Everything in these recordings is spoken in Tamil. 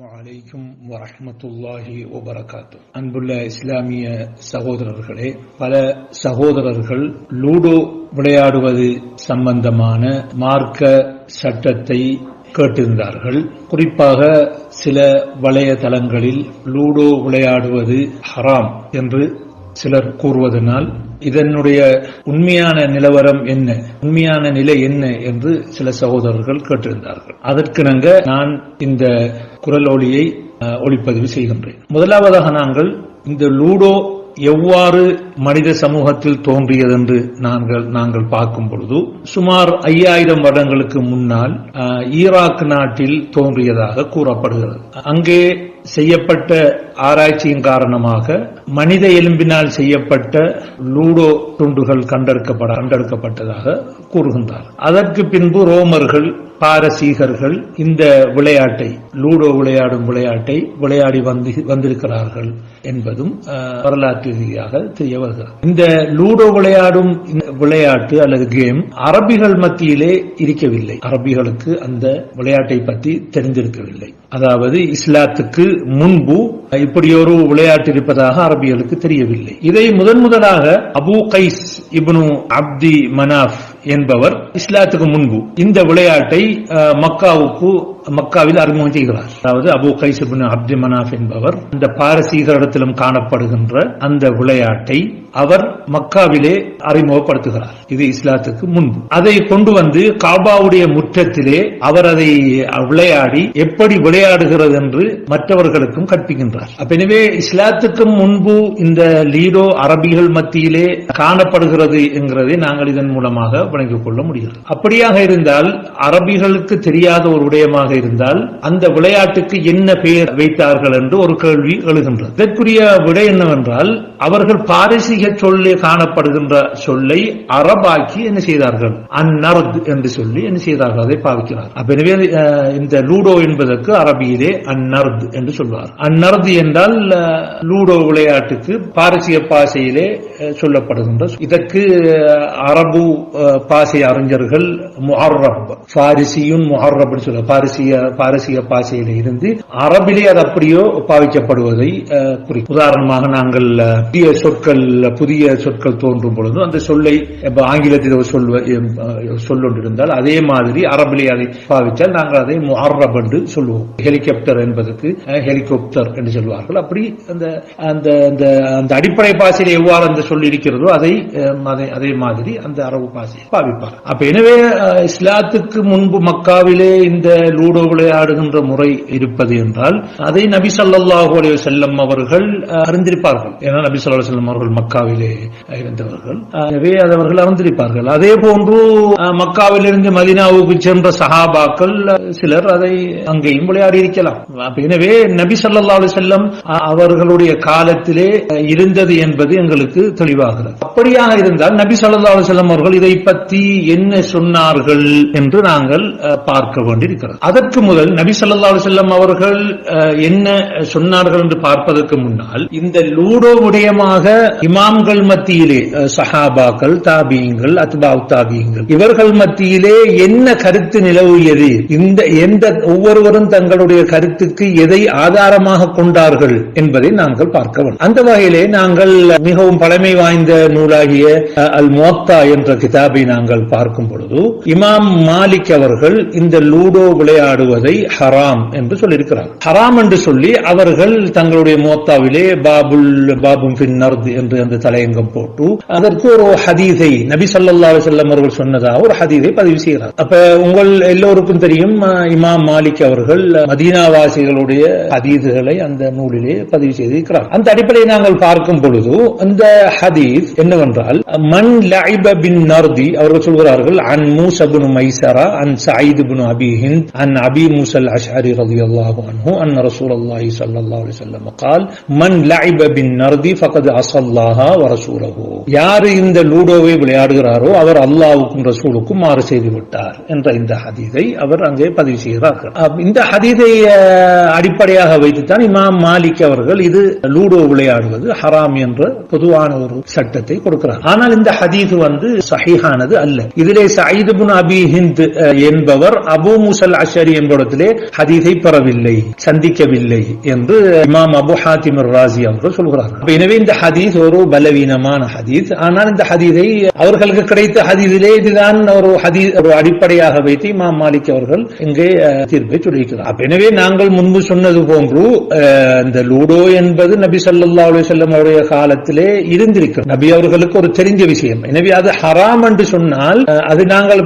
அலைக்கும் வரஹ்மத்துல்லாஹி வபரகாத்து. அன்புள்ள இஸ்லாமிய சகோதரர்களே, பல சகோதரர்கள் லூடோ விளையாடுவது சம்பந்தமான மார்க்க சட்டத்தை கேட்டிருந்தார்கள். குறிப்பாக சில வலைதளங்களில் லூடோ விளையாடுவது ஹராம் என்று சிலர் கூறுவதனால் இதனுடைய உண்மையான நிலவரம் என்ன, உண்மையான நிலை என்ன என்று சில சகோதரர்கள் கேட்டிருந்தார்கள். அதற்கிணங்க நான் இந்த குரல் ஒலியை ஒளிப்பதிவு செய்கின்றேன். முதலாவதாக நாங்கள் இந்த லூடோ எவ்வாறு மனித சமூகத்தில் தோன்றியது என்று நாங்கள் பார்க்கும் பொழுது, சுமார் 5000 வருடங்களுக்கு முன்னால் ஈராக் நாட்டில் தோன்றியதாக கூறப்படுகிறது. அங்கே செய்யப்பட்ட ஆராய்ச்சியின் காரணமாக மனித எலும்பினால் செய்யப்பட்ட லூடோ துண்டுகள் கண்டெடுக்கப்பட்டதாக கூறுகின்றார். அதற்கு பின்பு ரோமர்கள், பாரசீகர்கள் இந்த விளையாட்டை, லூடோ விளையாடும் விளையாட்டை விளையாடி வந்திருக்கிறார்கள் என்பதும் வரலாற்று ரீதியாக தெரிய வருகிறது. இந்த லூடோ விளையாடும் விளையாட்டு அல்லது கேம் அரபிகள் மத்தியிலே இருக்கவில்லை. அரபிகளுக்கு அந்த விளையாட்டை பற்றி தெரிந்திருக்கவில்லை. அதாவது இஸ்லாத்துக்கு முன்பு இப்படி ஒரு விளையாட்டு இருப்பதாக அரபிகளுக்கு தெரியவில்லை. இதை முதலாக அபு கைஸ் இப்னு அப்தி மனாஃப் என்பவர் இஸ்லாத்துக்கு முன்பு இந்த விளையாட்டை மக்காவில் அறிமுகம் செய்கிறார். அதாவது அபு கைஸ் இப்னு அப்தி மனாஃப் என்பவர் இந்த பாரசீகரிடத்திலும் காணப்படுகின்ற அந்த விளையாட்டை அவர் மக்காவிலே அறிமுகப்படுத்துகிறார். இது இஸ்லாத்துக்கு முன்பு. அதை கொண்டு வந்து காபாவுடைய முற்றத்திலே அவர் அதை விளையாடி எப்படி விளையாடுகிறது என்று மற்றவர்களுக்கும் கற்பிக்கின்றார். எனவே இஸ்லாத்துக்கு முன்பு இந்த லீடோ அரபிகள் மத்தியிலே காணப்படுகிறது என்கிறதை நாங்கள் இதன் மூலமாக விளங்கிக் கொள்ள முடிகிறது. அப்படியாக இருந்தால், அரபிகளுக்கு தெரியாத ஒரு விடயமாக இருந்தால் அந்த விளையாட்டுக்கு என்ன பெயர் வைத்தார்கள் என்று ஒரு கேள்வி எழுகின்றது. இதற்குரிய விடை என்னவென்றால், அவர்கள் பாரசீக சொல்லே காணப்படுகின்ற சொல்லை அரபாக்கி என்ன செய்தார்கள், அந்நர்த் என்று சொல்லி என்ன செய்தார்கள், அதை பாவிக்கிறார்கள். எனவே இந்த லூடோ என்பதற்கு அரபியிலே அந்நர்த் என்று சொல்வார். அந்நர்த் என்றால் லூடோ விளையாட்டுக்கு பாரசீக பாஷையிலே சொல்லப்படுகின்ற. இதற்கு அரபு பாஷை அறிஞர்கள் முஹர்ரப், பாரிசியும் முஹர்ரப் சொல்ல, பாரசீக பாஷையிலே இருந்து அரபிலே அது அப்படியோ பாவிக்கப்படுவதை குறிக்கும். உதாரணமாக நாங்கள் புதிய சொற்கள் தோன்றும் பொழுது அந்த சொல்லை ஆங்கிலத்தில் சொல்லொன்றிருந்தால் அதே மாதிரி அரபிலே அதை பாவித்தால் நாங்கள் அதை முஹர்ரப் என்று சொல்லுவோம். ஹெலிகாப்டர் என்பதற்கு ஹெலிகாப்டர் என்று சொல்வார்கள். அப்படி அந்த அடிப்படை பாஷையில் எவ்வாறு அந்த சொல் இருக்கிறதோ அதே மாதிரி அந்த அரபு பாஷையை பாவிப்பார். எனவே இஸ்லாத்துக்கு முன்பு மக்காவிலே இந்த லூடோ விளையாடுகின்ற முறை இருப்பது என்றால் அதை நபி ஸல்லல்லாஹு அலைஹி வஸல்லம் அவர்கள் அறிந்திருப்பார்கள். ஏன்னா நபி ஸல்லல்லாஹு அலைஹி வஸல்லம் அவர்கள் மக்காவிலே இருந்தவர்கள். எனவே அவர்கள் அறிந்திருப்பார்கள். அதே போன்று மக்காவிலிருந்து மதீனாவுக்கு சென்ற சஹாபாக்கள் சிலர் அதை அங்கேயும் விளையாடி இருக்கலாம். எனவே நபி ஸல்லல்லாஹு அலைஹி வஸல்லம் அவர்களுடைய காலத்திலே இருந்தது என்பது எங்களுக்கு தெளிவாகிறது. அப்படியாக இருந்தால் நபி ஸல்லல்லாஹு அலைஹி வஸல்லம் அவர்கள் இதை பற்றி என்ன சொன்னார்கள் என்று நாங்கள் பார்க்க வேண்டியிருக்கிறது. அதற்கு முதல் நபி ஸல்லல்லாஹு அலைஹி வஸல்லம் அவர்கள் என்ன சொன்னார்கள் என்று பார்ப்பதற்கு முன்னால், இந்த லூடோ விடயமாக இமாம்கள் மத்தியிலே, சஹாபாக்கள், தாபியீன்கள், அத்பாஉ தாபியீன்கள், இவர்கள் மத்தியிலே என்ன கருத்து நிலவியது, ஒவ்வொருவரும் தங்களுடைய கருத்துக்கு எதை ஆதாரமாக கொண்டார்கள் என்பதை நாங்கள் பார்க்க வேண்டும். அந்த வகையிலே நாங்கள் மிகவும் பழமை வாய்ந்த நூலாகிய அல் முவத்தா என்ற கிதாபை நாங்கள் பார்க்கும் பொழுது, இமாம் மாலிக் அவர்கள் இந்த லூடோ விளையாடுவதை ஹராம் என்று சொல்லியிருக்கிறார். ஹராம் என்று சொல்லி அவர்கள் தங்களுடைய முவத்தாவிலே பாபும் ஃபின் நர்த் என்று அந்த தலையங்கம் போட்டு அதற்கு ஒரு ஹதீஸை நபி ஸல்லல்லாஹு அலைஹி வஸல்லம் அவர்கள் சொன்னதாக ஒரு ஹதீஸை பதிவு செய்கிறார். அப்ப உங்கள் எல்லோருக்கும் தெரியும், இமாம் மாலிக் அவர்கள் மதீனாவாசிகளுடைய ஹதீஸ்களை அந்த நூலிலே பதிவு செய்திருக்கிறார். அந்த அடிப்படையை நாங்கள் பார்க்கும் பொழுது அந்த ஹதீஸ் என்னவென்றால், மன் லஅப பின் நர்தி, அவர்கள் சொல்கிறார்கள், அன் மூஸா இப்னு மைஸரா அன் சயீத் இப்னு அபி ஹிந்த் அன் அபி மூஸா அல்-அஷ்அரி ரலியல்லாஹு அன்ஹு அன் ரசூலுல்லாஹி ஸல்லல்லாஹு அலைஹி வஸல்லம் قال மன் லஅப பின் நர்தி ஃபகத் அஸல்லாஹ வ ரசூலஹு, யார் இந்த லூடோவை விளையாடுகிறாரோ அவர் அல்லாஹ்வுக்கும் ரசூலுக்கும் மாறு செய்து விட்டார் என்ற இந்த ஹதீஸை அவர் அங்கே பதிவு செய்கிறார்கள். இந்த ஹதீஸை அடிப்படையாக வைத்துத்தான் இமாம் மாலிக் அவர்கள் இது லூடோ விளையாடுவது ஹராம் என்ற பொதுவான ஒரு சட்டத்தை கொடுக்கிறார். ஆனால் இந்த ஹதீஸ் சஹீஹானது அல்ல. இதிலே சயீத் இப்னு அபி ஹிந்த் என்பவர் அபூ மூஸா அல்-அஷ்அரி அஷ்அரி என்பிடத்திலே ஹதீஸை பெறவில்லை, சந்திக்கவில்லை என்று இமாம் அபு ஹாத்திம் ராஸி அவர்கள் சொல்கிறார்கள். எனவே இந்த ஹதீஸ் ஒரு பலவீனமான ஹதீஸ். ஆனால் இந்த ஹதீஸை அவர்களுக்கு கிடைத்த ஹதீஸிலே இதுதான் ஒரு அடிப்படையாக வைத்து இமாம் மாலிக் அவர்கள் இங்கே தீர்ப்பை சொல்லியிருக்கிறார். எனவே நாங்கள் முன்பு சொன்னது போன்று இந்த லூடோ என்பது நபி ஸல்லல்லாஹு அலைஹி வஸல்லம் அவருடைய காலத்திலே இருந்திருக்கிறது. நபி அவர்களுக்கு ஒரு தெரிஞ்ச விஷயம். எனவே அது ஹராம் என்று சொன்னால், அது நாங்கள்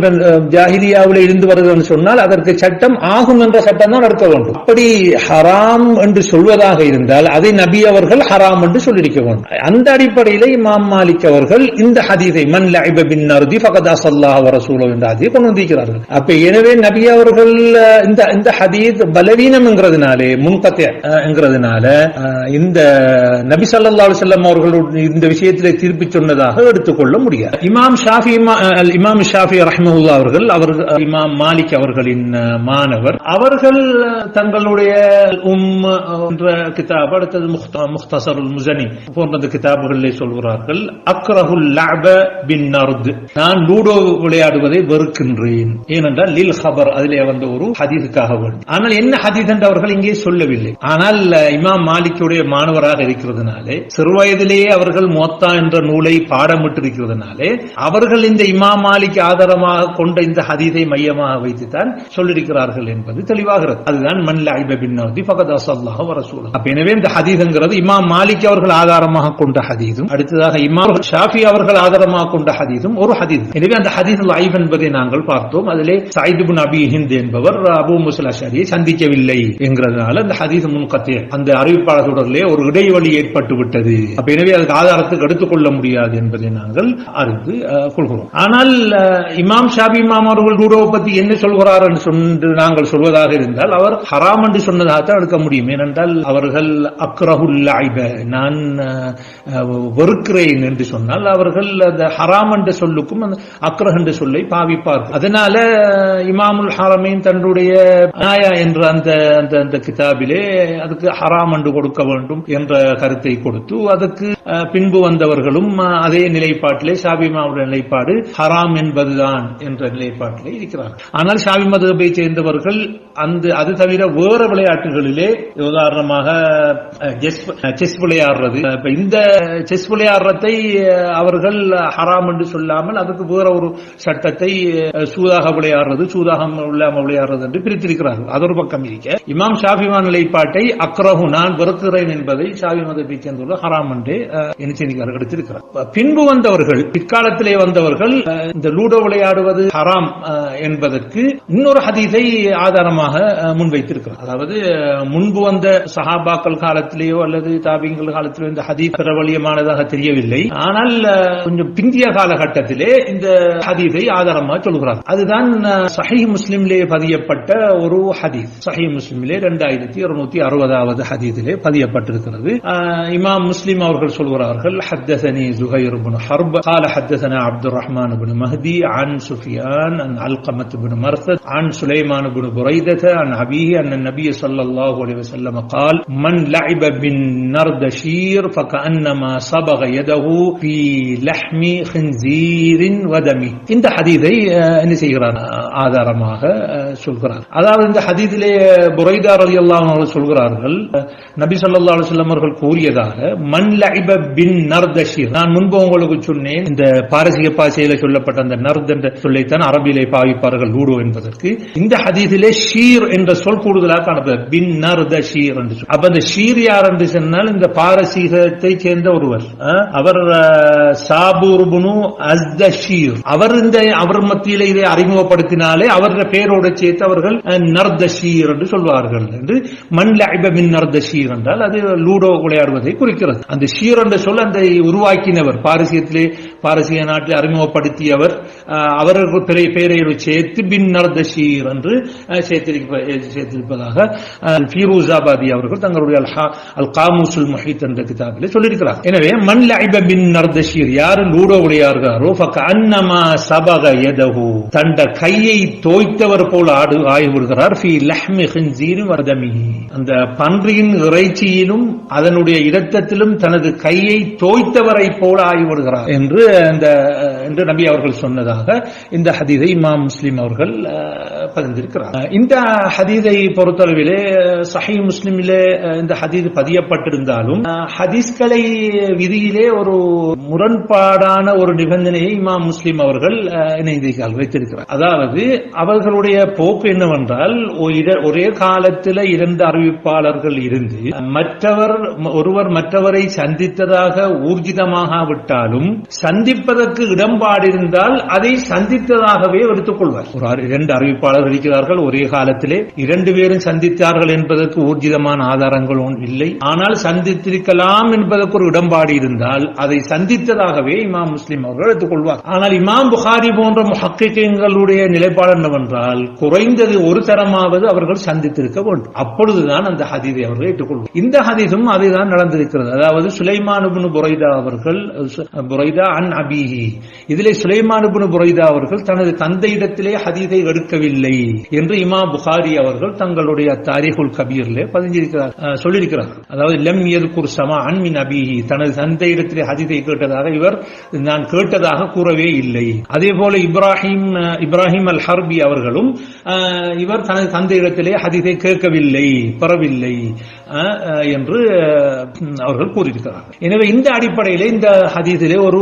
ஜாஹிலியாவில் இருந்து வருகிறது சொன்னால் அதற்கு சட்டம் ஆகும் என்ற சட்டம் தான் நடக்க வேண்டும். அப்படி ஹராம் என்று சொல்வதாக இருந்தால் அதை நபி அவர்கள் ஹராம் என்று சொல்லியிருக்க வேண்டும். அந்த அடிப்படையில் இமாம் மாலிக் அவர்கள் இந்த ஹதீஸை மன் லஅப பின் நர்தி ஃபகத் அஸல்லாஹு வ ரசூலுஹு என்ற ஹதீஸை கொண்டு வந்திருக்கிறார்கள். அப்ப எனவே நபி அவர்கள் இந்த ஹதீஸ் பலவீனம்ங்கிறதுனாலே, முன்கத்ங்கிறதுனால இந்த நபி ஸல்லல்லாஹு அலைஹி வஸல்லம் அவர்கள் இந்த விஷயத்திலே தீர்ப்பு சொன்னதாக எடுத்துக்கொள்ள முடியாது. இமாம் ஷாஃபி ரஹ்மத்துல்லாஹி அவர்கள் இமாம் மாலிக் அவர்களின் மாணவர். அவர்கள் தங்களுடைய என்ற கிதாப், அடுத்தது முக்தஸருல் முஸனி போன்ற கிதாபுகளிலே சொல்கிறார்கள், அக்ரஹுல் லஅப பின் நர்த், நான் லூடோ விளையாடுவதை வெறுக்கின்றேன். ஏனென்றால் லில் ஹபர், அதிலே வந்த ஒரு ஹதீஸுக்காக வேண்டும். ஆனால் என்ன ஹதீஸ் என்று அவர்கள் இங்கே சொல்லவில்லை. ஆனால் இமாம் மாலிக்குடைய மாணவராக இருக்கிறதுனாலே, சிறுவயதிலேயே அவர்கள் முவத்தா என்ற நூலை பாடமிட்டிருக்கிறதுனாலே, அவர்கள் இந்த இமாம் மாலிக் ஆதாரமாக கொண்ட இந்த ஹதீஸை மையமாக வைத்துத்தான் சொல்லியிருக்கிறார்கள் என்பது தெளிவாகிறது. அதுதான் மன் லஅப பின் நர்தி ஃபகத் அஸல்லாஹு வ ரசூலுஹு. அப்ப எனவே இந்த ஹதீஸ்ங்கிறது இமாம் மாலிக் அவர்கள் ஆதாரமாக கொண்ட ஹதீஸும், அடுத்ததாக இமாம் ஷாஃபி அவர்கள் ஆதாரமாக கொண்ட ஹதீஸும் ஒரு ஹதீஸ். எனவே அந்த ஹதீஸ் லைஃப் என்பதை நாங்கள் பார்த்தோம். அதிலே சயீத் இப்னு அபி ஹிந்த் என்பவர் அபூ மூஸா அஷ்அரியை சந்திக்கவில்லை என்கிறதுனால அந்த ஹதீஸ் முன்கத்தி, அந்த அறிவிப்பாளர் தொடரிலே ஒரு இடைவெளி ஏற்பட்டு விட்டது. அப்ப எனவே அதுக்கு ஆதாரத்துக்கு எடுத்துக்கொள்ள முடியாது என்பதை நாங்கள் அறிந்து கொள்கிறோம். ஆனால் இமாம் ஷாஃபி இமாம் அவர்கள் லூடோவை பற்றி என்ன சொல்கிறார் என்று நாங்கள் சொல்வதாக இருந்தால், அவர் ஹராம் என்று சொன்னதாகத்தான் எடுக்க முடியும். ஏனென்றால் அவர்கள் அக்ரஹுல் லஅப, நான் வெறுக்கிறேன் என்று சொன்னால் அவர்கள் அந்த ஹராம் என்ற சொல்லுக்கும் அந்த அக்ரஹ் என்ற சொல்லை பாவிப்பார்கள். அதனால இமாமுல் ஹரமைன் தன்னுடைய நாயா என்ற அந்த கிதாபிலே அதுக்கு ஹராம் என்று கொடுக்க வேண்டும் என்ற கருத்தை கொடுத்து, அதுக்கு பின்பு வந்தவர்களும் அதே நிலைப்பாட்டிலே, ஷாஃபி இமாமுடைய நிலைப்பாடு ஹராம் என்பதுதான் என்ற நிலைப்பாட்டிலே இருக்கிறார்கள். ஆனால் ஷாஃபி மதுஹபை சேர்ந்தவர்கள் அது தவிர வேற விளையாட்டுகளிலே, உதாரணமாக செஸ் விளையாடுறது, இந்த செஸ் விளையாடுறதை அவர்கள் ஹராம் என்று சொல்லாமல் அதுக்கு வேற ஒரு சட்டத்தை சூதாக விளையாடுறது, சூதாகம் இல்லாமல் விளையாடுறது என்று பிரித்திருக்கிறார்கள். அது ஒரு பக்கம் இருக்க, இமாம் ஷாஃபி நிலைப்பாட்டை அக்ரஹு, நான் வெறுக்கிறேன் என்பதை ஷாஃபி மதுஹபை சேர்ந்தவர்கள் ஹராம் என்று எடுத்திருக்கிறார். பின்பு வந்தவர்கள், பிற்காலத்திலே வந்தவர்கள் இந்த லூடோ விளையாடுவது ஹராம் என்பதற்கு இன்னொரு ஹதீஸை ஆதாரமாக முன்வைத்திருக்கிறார். அதாவது முன்பு வந்த சஹாபாக்கள் காலத்திலேயோ அல்லது தாபீங்கள் காலத்திலேயோ இந்த ஹதீஸ் பிரபலியமானதாக தெரியவில்லை. ஆனால் கொஞ்சம் பிந்திய காலகட்டத்திலே இந்த ஹதீஸை ஆதாரமாக சொல்கிறார். அதுதான் சஹீஹ் முஸ்லிமிலே பதியப்பட்ட ஒரு ஹதீஸ். சஹீஹ் முஸ்லிமிலே 2260வது ஹதீஸிலே பதியப்பட்டிருக்கிறது. இமாம் முஸ்லிம் அவர்கள் சொல்கிறார்கள், ஹத்தஸனி ஸுஹைர் இப்னு ஹர்ப் قال حدثنا عبد الرحمن بن مهدي عن سفيان عن علقمة بن مرثد عن سليمان بن بريدة عن أبيه أن النبي صلى الله عليه وسلم قال من لعب بالنردشير فكأنما صبغ يده في لحم خنزير ودمه. இந்த ஹதீஸை என்ன செய்கிறார், ஆதாரமாக சொல்கிறார். அதாவது இந்த ஹதீஸிலே புரைதா ரலியல்லாஹு அன்ஹு சொல்கிறார்கள், நபி ஸல்லல்லாஹு அலைஹி வஸல்லம் அவர்கள் கூறியதாக, மன் லஅப பின் நர்தஷீர், நான் முன்பு உங்களுக்கு சொன்னேன், இந்த பாரசீக பாஷையில சொல்லப்பட்ட அந்த நர்த் என்ற சொல்லைத்தான் அரபியிலே பாவிப்பார்கள் லூடோ என்பதற்கு. இந்த ஹதீஸிலே ஷீர் என்ற சொல் கூடுதலாக காணப்படுகிறது, பின் நர்தஷீர் என்று சொல். அப்ப அந்த ஷீர் யார் என்று சொன்னால் இந்த பாரசீகத்தை சேர்ந்த ஒருவர், அவர் சாபூர் இப்னு அஸ்தஷீர், அவர் மத்தியிலே இதை அறிமுகப்படுத்தினாலே அவருடைய பேரோடு சேர்த்து அவர்கள் நர்தஷீர் என்று சொல்வார்கள். என்று மன் லஅப பின் நர்தஷீர் என்றால் அது லூடோ விளையாடுவதை குறிக்கிறது. அந்த ஷீர் என்ற சொல் அந்த உருவாக்கினவர், பாரசீக நாட்டில் அறிமுகப்படுத்தியவர், அவர்கள் பெயரை சேர்த்து பின் நர்தஷீர் என்று சேர்த்திருப்பதாக ஃபீரூஸாபாதி அவர்கள் தங்களுடைய அல் காமூசுல் முஹீத் என்ற கிதாபிலே சொல்லியிருக்கிறார். எனவே மன் லஅப பின் நர்தஷீர், யார் லூடோ விளையாடுகிறாரோ ஃபகஅன்னமா சபக யதஹு, தண்ட கையை தோய்த்தவர் போல ஆகிவிடுகிறார், ஃபீ லஹ்மி ஹின்ஸீரின் வதமிஹி, அந்த பன்றியின் இறைச்சியிலும் அதனுடைய இரத்தத்திலும் தனது கையை தோய்த்தவரை போல ஆகிவிடுகிறார் என்று அந்த என்று நபி அவர்கள் சொன்னதாக இந்த ஹதீஸை இமாம் முஸ்லிம் அவர்கள் பதிந்திருக்கிறார். இந்த ஹதீஸை பொறுத்தளவிலே சஹீஹ் முஸ்லிமிலே இந்த ஹதீஸ் பதியப்பட்டிருந்தாலும் ஹதீஸ்களை விதியிலே ஒரு முரண்பாடான ஒரு நிபந்தனையை இமாம் முஸ்லிம் அவர்கள் வைத்திருக்கிறார். அதாவது அவர்களுடைய போக்கு என்னவென்றால், ஒரே காலத்தில் 2 அறிவிப்பாளர்கள் இருந்து ஒருவர் மற்றவரை சந்தித்ததாக ஊர்ஜிதமாகாவிட்டாலும் சந்திப்பதற்கு இடம்பாடிருந்தால் அதை சந்தித்ததாகவே எடுத்துக் கொள்வார். 2 அறிவிப்பாளர்கள் இருக்கிறார்கள், ஒரே காலத்திலே 2 பேரும் சந்தித்தார்கள் என்பதற்கு ஊர்ஜிதமான ஆதாரங்கள் இல்லை. ஆனால் சந்தித்திருக்கலாம் என்பதற்கு ஒரு இடம்பாடு இருந்தால் அதை சந்தித்ததாகவே இமாம் முஸ்லிம் அவர்கள் எடுத்துக் கொள்வார். ஆனால் இமாம் புகாரி போன்ற முஹக்கிக்குகளுடைய நிலைப்பாடு என்னவென்றால், குறைந்தது ஒரு தரமாவது அவர்கள் சந்தித்திருக்க வேண்டும். அப்பொழுதுதான் அந்த ஹதீஸை அவர்கள் ஏற்றுக்கொள்வார். இந்த ஹதீஸும் அதுதான் நடந்திருக்கிறது. அதாவது சுலைமான் இப்னு புரைதா அவர்கள், புரைதா அன் அபீஹி, இதிலே சுலைமான் இப்னு புரைதா அவர்கள் தனது தந்தையிடத்திலே ஹதீஸை எடுக்கவில்லை என்று இமாம் புகாரி அவர்கள் தங்களுடைய தாரீகுல் கபீரிலே சொல்லியிருக்கிறார்கள். அதாவது லம் யذ்குர் ஸமாஅன் மின் அபீஹி, தனது தந்தையிடத்திலே ஹதீஸை கேட்டதாக இவர் நான் கேட்டதாக கூறவே இல்லை. அதே போல இப்ராஹிம் அல் ஹர்பி அவர்களும் இவர் தனது தந்தையிடத்திலே ஹதீஸை கேட்கவில்லை, பெறவில்லை என்று அவர்கள் கூறியிருக்கிறார்கள். எனவே இந்த அடிப்படையில் இந்த ஹதீஸிலே ஒரு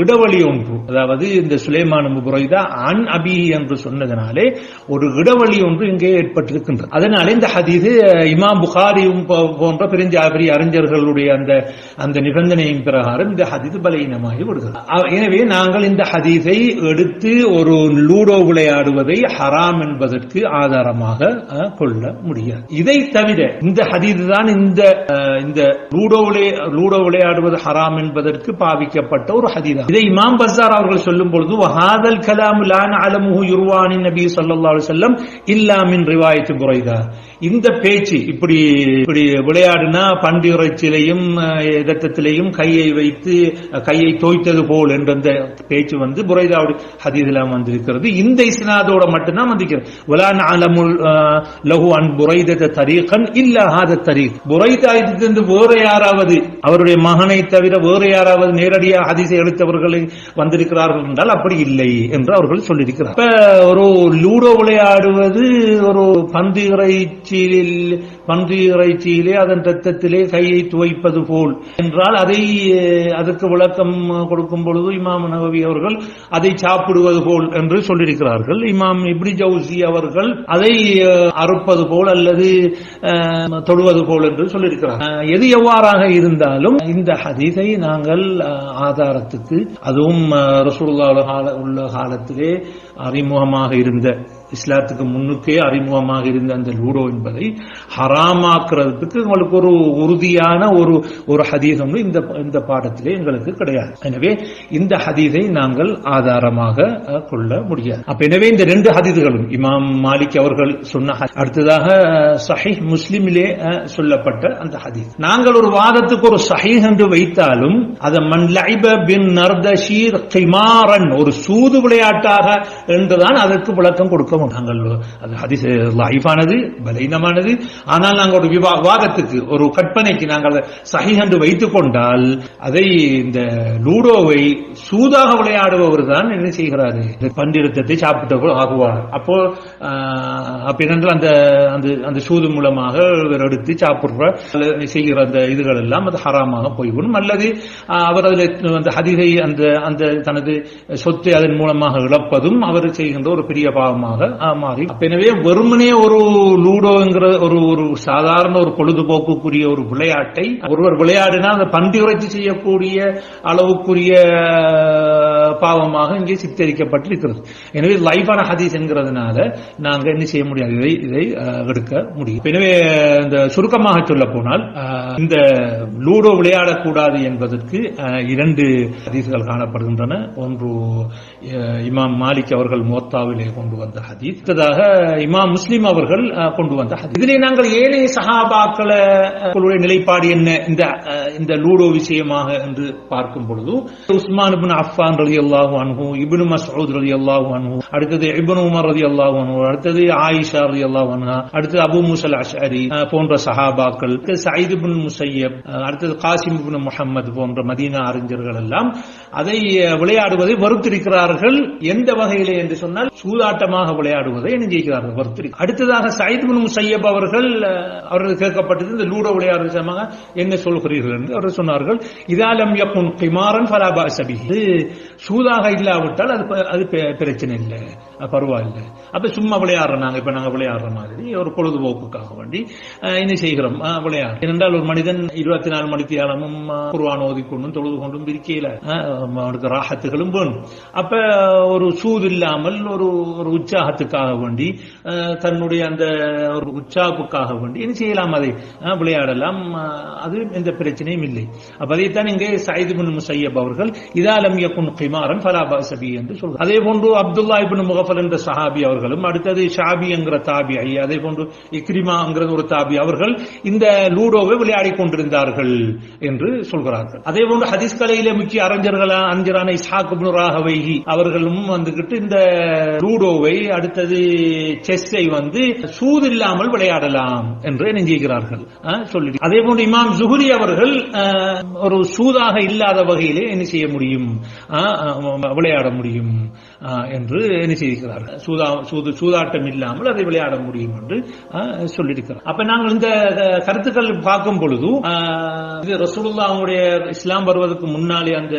இடைவெளி ஒன்று, அதாவது இந்த சுலைமான் புரைதா அன் அபி என்று சொன்னதனாலே ஒரு இடைவெளி ஒன்று இங்கே ஏற்பட்டிருக்கின்றது. அதனாலே இந்த ஹதீஸ் இமாம் புகாரியும் போன்ற பெரிய அறிஞர்களுடைய அந்த நிபந்தனையின் பிரகாரம் இந்த ஹதீஸ் பலவீனமாகி விடுகிறது. எனவே நாங்கள் இந்த ஹதீஸை எடுத்து ஒரு லூடோ விளையாடுவதை ஹராம் என்பதற்கு ஆதாரமாக கொள்ள முடியாது. இதை தவிர இந்த ஹதீஸ் தான் இந்த லூடோ விளையாடுவது ஹராம் என்பதற்கு பாவிக்கப்பட்ட ஒரு ஹதீஸ். இதை இமாம் பஸார் அவர்கள் சொல்லும் பொழுது, வஹாதல் கலாம் லா நஅலமுஹு யுர்வானி நபி ஸல்லல்லாஹு அலைஹி வஸல்லம் இல்லா மின் ரிவாயத் புரைதா. இந்த பேச்சு இப்படி விளையாடினா பன்றி இறைச்சியிலையும் இரத்தத்திலையும் கையை வைத்து கையை தோய்த்தது போல் என்ற பேச்சு புரைதாவுடைய ஹதீஸில் வந்திருக்கிறது. இந்த இஸ்னாதோட மட்டும்தான் வந்திருக்கிறது. வலா நஅலமு லஹு அன் புரைதத தரீகன் இல்லா ஹாத தரீக். புரைதாயிலிருந்து வேற யாராவது, அவருடைய மகனை தவிர வேற யாராவது நேரடியாக ஹதீஸை எடுத்தவர்கள் வந்திருக்கிறார்கள் என்றால் அப்படி இல்லை என்று அவர்கள் சொல்லியிருக்கிறார். ஒரு லூடோ விளையாடுவது ஒரு பன்றி இறைச்சியிலே அதன் ரத்தத்திலே கையை துவைப்பது போல் என்றால் அதற்கு விளக்கம் கொடுக்கும் பொழுது இமாம் நவவி அவர்கள் அதை சாப்பிடுவது போல் என்று சொல்லியிருக்கிறார்கள். இமாம் இப்னு ஜௌசி அவர்கள் அதை அறுப்பது போல் அல்லது தொடுவது போல் என்று சொல்லியிருக்கிறார். எது எவ்வாறாக இருந்தாலும் இந்த ஹதீஸை நாங்கள் ஆதாரத்துக்கு, அதுவும் ரசூலுல்லாஹ் உள்ள காலத்திலே அறிமுகமாக இருந்த, இஸ்லாத்துக்கு முன்னுக்கே அறிமுகமாக இருந்த அந்த லூடோ என்பதை ஹராமாக்குறதுக்கு உங்களுக்கு ஒரு உறுதியான ஒரு ஹதீஸ் ஒன்று இந்த பாடத்திலே எங்களுக்கு கிடையாது. எனவே இந்த ஹதீஸை நாங்கள் ஆதாரமாக கொள்ள முடியாது. எனவே இந்த 2 ஹதீஸ்களும் இமாம் மாலிக் அவர்கள் சொன்ன, அடுத்ததாக சஹீஹ் முஸ்லிமிலே சொல்லப்பட்ட அந்த ஹதீஸ், நாங்கள் ஒரு வாதத்துக்கு ஒரு சஹீஹ் என்று வைத்தாலும் அது மன் லஐப பின் நர்தஷீர் கிமாரன், ஒரு சூது விளையாட்டாக என்றுதான் அதற்கு விளக்கம் கொடுக்க. நாங்கள் அது ஹதீஸ் லைஃபானது, பலீனமானது. ஆனால் நாங்கள் ஒரு விவாதத்துக்கு, ஒரு கற்பனைக்கு நாங்கள் சஹீஹ் என்று வைத்துக் கொண்டால் அதை இந்த லூடோவை சூதாக விளையாடுபவர் தான் என்ன செய்கிறாரு, பண்டிரத்தத்தை சாப்பிட்டவர்கள் ஆகுவார். அப்போ அப்படின்றால் அந்த சூது மூலமாக எடுத்து சாப்பிடுற செய்கிற அந்த இதுகள் எல்லாம் அது ஹராமாக போய்விடும். அல்லது அவர் அதில் அந்த ஹதீஸை அந்த தனது சொத்தை அதன் மூலமாக இழப்பதும் அவர் செய்கின்ற ஒரு பெரிய பாவமாக மாறி. எனவே வெறுமனே ஒரு லூடோங்கிற ஒரு சாதாரண ஒரு பொழுதுபோக்குக்குரிய ஒரு விளையாட்டை ஒருவர் விளையாடினால் அந்த பன்றி உரைச்சி செய்யக்கூடிய அளவுக்குரிய பாவமாக இங்கே சித்தரிக்கப்பட்டிருக்கிறது. எனவே லைஃபான ஹதீஸ் என்கிறதுனால நாங்கள் என்ன செய்ய முடியாது, இதை எடுக்க முடியும். எனவே இந்த சுருக்கமாக சொல்ல போனால் இந்த லூடோ விளையாடக்கூடாது என்பதற்கு 2 ஹதீஸ்கள் காணப்படுகின்றன. ஒன்று இமாம் மாலிக் அவர்கள் முவத்தாவிலே கொண்டு வந்த ஹதீஸ், ஹதீஸ். இமாம் முஸ்லிம் அவர்கள் கொண்டு வந்த ஹதீஸ். இதிலே நாங்கள் ஏனைய சஹாபாக்களுடைய நிலைப்பாடு என்ன இந்த லூடோ விஷயமாக என்று பார்க்கும் பொழுது, உஸ்மான் இப்னு அஃபான் ரலியல்லாஹு அன்ஹு, இப்னு மஸ்ஊத் ரலியல்லாஹு அன்ஹு, அடுத்தது இப்னு உமர் ரலியல்லாஹு அன்ஹு, அடுத்தது ஆயிஷா ரலியல்லாஹு அன்ஹா, அடுத்தது அபூ மூஸா அல்-அஷ்அரி போன்ற சஹாபாக்கள், சயீத் இப்னு முஸய்யப், அடுத்தது காசிம் இப்னு முஹம்மது போன்ற மதீனா அறிஞர்கள் எல்லாம் அதை விளையாடுவதை வெறுத்திருக்கிறார்கள். எந்த வகையிலே என்று சொன்னால் சூதாட்டமாக விளையாடுவதை நினைக்கிறார்கள், வெறுத்திருக்கிறார்கள். அடுத்ததாக சயீத் இப்னு முஸய்யப் அவர்கள் கேட்கப்பட்டது இந்த லூடோ விளையாடுற சமமாக என்ன சொல்கிறீர்கள் என்று அவர் சொன்னார்கள், இதா லம் யகுன் கிமாரன் ஃபலா பஅஸ பிஹி, சூதாக இல்லாவிட்டால் அது பிரச்சனை இல்லை, பரவாயில்லை. அப்ப சும்மா விளையாடுறோம், நாங்க விளையாடுற மாதிரி ஒரு பொழுதுபோக்குக்காக வேண்டி என்ன செய்கிறோம், விளையாடு. ஏனென்றால் ஒரு மனிதன் 24 மணித்தியாலமும் குர்ஆன் ஓதிக்கொண்டும் தொழுது கொண்டும் இருக்கையில அவனுக்கு ராஹத்துகளும் வேணும். அப்ப ஒரு சூது இல்லாமல் ஒரு உற்சாகத்துக்காக வேண்டி தன்னுடைய அந்த ஒரு உற்சாகத்துக்காக வேண்டி என்ன செய்யலாம், அதை விளையாடலாம், அது எந்த பிரச்சனையும் இல்லை. அப்ப அதைத்தான் இங்கே சயீத் இப்னு முஸய்யப் அவர்கள் இதா லம் யகுன் கிமாரன் ஃபலா பஅஸ பிஹி என்று சொல்றார். அதே போன்று அப்துல்லா இப்னு முகஃபல் என்ற சஹாபி அவர்களும், அடுத்தது ஷாபி என்கிற தாபியி, அதே போன்று இக்ரிமா என்கிற ஒரு தாபி அவர்கள் இந்த லூடோவை விளையாடி கொண்டிருந்தார்கள் என்று சொல்கிறார்கள். அதே போன்று ஹதீஸ் கலையிலே முக்கிய அறிஞரான இஸ்ஹாக் இப்னு ராஹவைஹி அவர்களும் வந்துகிட்டு இந்த லூடோவை, அடுத்தது செஸ்ஸை சூது இல்லாமல் விளையாடலாம் என்று நினைக்கிறார்கள் சொல்லி. அதே போன்று இமாம் ஜுஹ்ரி அவர்கள் ஒரு சூதாக இல்லாத வகையிலே என்ன செய்ய முடியும், விளையாட முடியும் என்று என்ன செய்கிறார்கள், சூதாட்டம் இல்லாமல் அதை விளையாட முடியும் என்று சொல்லியிருக்கிறார். அப்ப நாங்கள் இந்த கருத்துக்கள் பார்க்கும் பொழுது ரசூலுல்லாஹ்வுடைய இஸ்லாம் வருவதற்கு முன்னாலே அந்த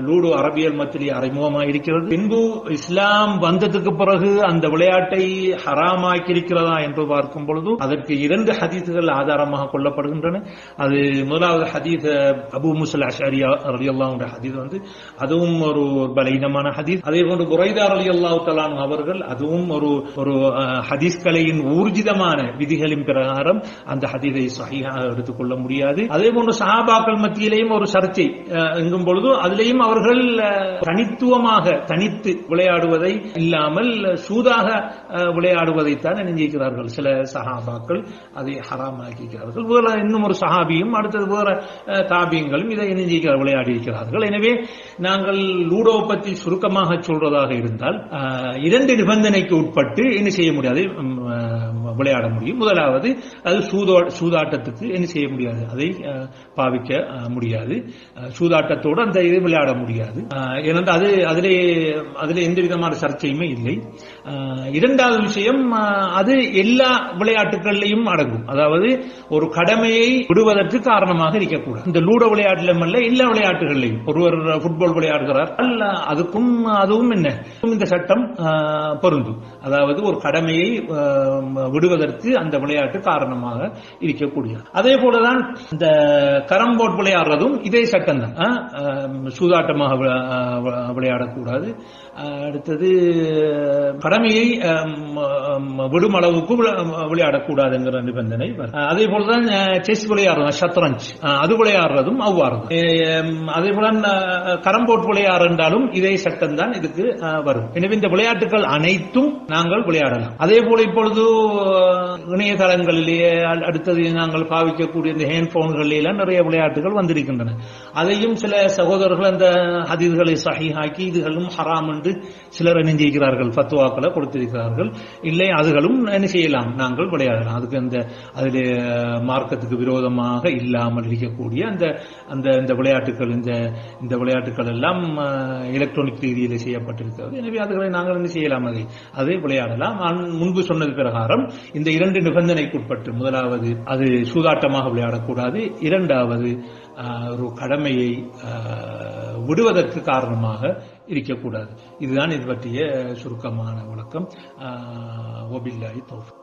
லூடோ அரபியல் மத்தியிலே அறிமுகமாக இருக்கிறது. பின்பு இஸ்லாம் வந்ததுக்கு பிறகு அந்த விளையாட்டை ஹராமாக்கி இருக்கிறதா என்று பார்க்கும் பொழுது அதற்கு 2 ஹதீஸ்கள் ஆதாரமாக கொள்ளப்படுகின்றன. அது முதலாவது ஹதீஸ் அபூ மூஸா அல்-அஷ்அரி ரலியல்லாஹு அன்ஹு ஹதீஸ் அதுவும் ஒரு பலீனமான ஹதீஸ். அதே போன்று புரைதா ரலியல்லாஹு தஆலா அவர்கள் அதுவும் ஒரு ஹதீஸ் கலையின் ஊர்ஜிதமான விதிகளின் பிரகாரம் அந்த ஹதீஸை சஹீஹாக எடுத்துக்கொள்ள முடியாது. அதே போன்று சஹாபாக்கள் மத்தியிலேயும் ஒரு சர்ச்சை எங்கும் பொழுது அதிலேயும் அவர்கள் தனித்து விளையாடுவதை இல்லாமல் சூதாக விளையாடுவதைத்தான் நினைக்கிறார்கள். சில சஹாபாக்கள் அதை ஹராமாக்கிறார்கள். வேற இன்னும் ஒரு சஹாபியும் அடுத்தது வேற தாபியங்களும் இதை நினைக்கிறார்கள், விளையாடி இருக்கிறார்கள். எனவே நாங்கள் லூடோ பற்றி சுருக்கமாக சொல்றதாக இருந்தால் 2 நிபந்தனைக்கு உட்பட்டு என்ன செய்ய முடியாது, விளையாட முடியும். முதலாவது அது சூதாட்டத்துக்கு என்ன செய்ய முடியாது, அதை பாவிக்க முடியாது. சூதாட்டத்தோடு அந்த இதை விளையாட முடியாது. ஏனென்றால் அதிலே எந்த விதமான சர்ச்சையுமே இல்லை. இரண்டாவது விஷயம், அது எல்லா விளையாட்டுகளிலையும் அடங்கும். அதாவது ஒரு கடமையை விடுவதற்கு காரணமாக இருக்கக்கூடாது. இந்த லூடோ விளையாட்டிலும் அல்ல, எல்லா விளையாட்டுகளிலையும். ஒருவர் ஃபுட்பால் விளையாடுகிறார், அதுவும் என்ன இந்த சட்டம் பொருந்தும். அதாவது ஒரு கடமையை விடுவதற்கு அந்த விளையாட்டு காரணமாக இருக்கக்கூடியது. அதே போலதான் இந்த கரம் போர்ட் விளையாடுறதும் இதே சட்டம் தான். சூதாட்டமாக விளையாடக்கூடாது. அடுத்தது கடமையை விடும் அளவுக்கு விளையாடக்கூடாது என்கிற நிபந்தனை. அதே போலதான் செஸ் விளையாடுறது, ஷத்ரஞ்ச் அது விளையாடுறதும் அவ்வாறு. அதே போல கரம் போர்ட் விளையாடுறாலும் இதே சட்டம் தான் இதுக்கு வரும். எனவே இந்த விளையாட்டுகள் அனைத்தும் நாங்கள் விளையாடலாம். அதே போல இப்பொழுது இணையதளங்களிலேயே அடுத்தது நாங்கள் பாவிக்கக்கூடிய இந்த ஹேண்ட்போன்களில் நிறைய விளையாட்டுகள் வந்திருக்கின்றன. அதையும் சில சகோதரர்கள் அந்த ஹதீஸ்களை சஹீஹாக்கி இதுகளும் ஹராம் என்று சிலர் நினைக்கிறார்கள், ஃபத்வாக்களை கொடுத்திருக்கிறார்கள். இல்லை, அதுகளும் என்ன செய்யலாம், நாங்கள் விளையாடலாம். அதுக்கு அதில் மார்க்கத்துக்கு விரோதமாக இல்லாமல் இருக்கக்கூடிய அந்த விளையாட்டுகள், இந்த விளையாட்டுகள் எல்லாம் எலக்ட்ரானிக் ரீதியில் செய்யப்பட்டிருக்கிறது. எனவே அதுகளை நாங்கள் என்ன செய்யலாம், அதை விளையாடலாம். முன்பு சொன்னது பிரகாரம் இந்த 2 நிபந்தனைக்குட்பட்டு, முதலாவது அது சூதாட்டமாக விளையாடக்கூடாது, இரண்டாவது ஒரு கடமையை விடுவதற்கு காரணமாக இருக்கக்கூடாது. இதுதான் இது பற்றிய சுருக்கமான விளக்கம். வபில்லாஹி தௌஃபீக்.